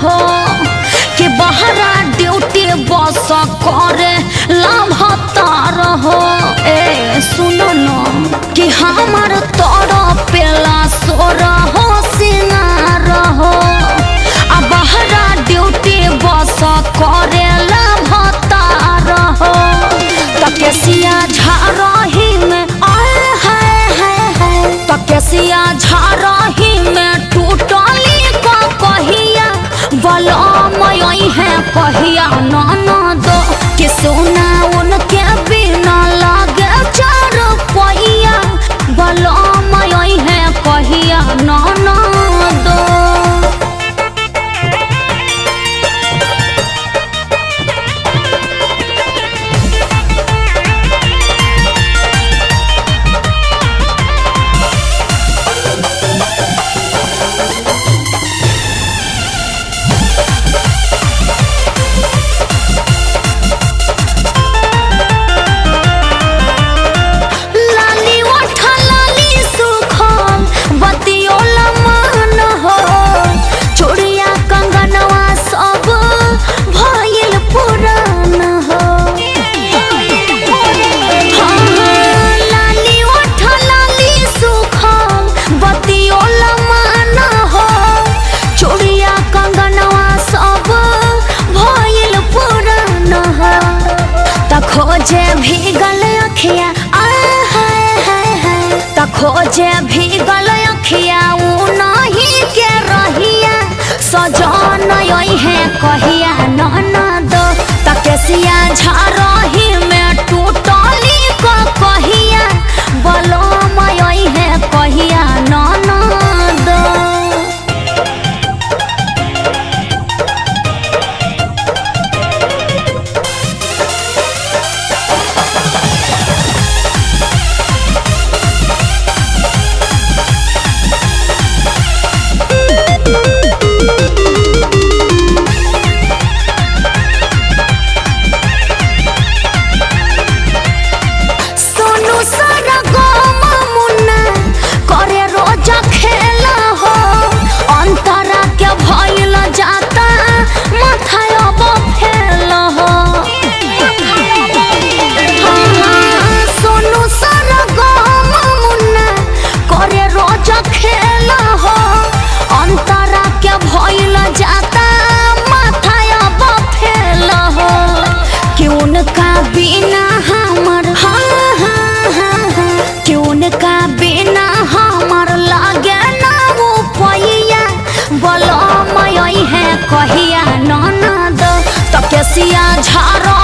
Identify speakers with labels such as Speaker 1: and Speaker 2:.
Speaker 1: रहो कि बहरा ड्यूटी बस करे लाभता रहो। ए सुनो न कि हमार तोड़ पेला सो रहो सिंगार रहो आ बहरा ड्यूटी बस करे लाभता रहो। तकेसिया झारही में आए है तकेसिया झारही में टूटली का कहिया बलमय है कहिया ननद कि सोना उनके बिना लागे चार पहिया बलमय है कहिया ननद। खोजे भीगल अखिया खोजे भीगल अखिया उ नहीं के रहिया सजन है कहिया ननद। तकेसिया झारही में टूटली का कहिया बलमय है कहिया ननद। बिना हमर लागे ना वो पहिया बलमय है कहिया ननद। तकेसिया झार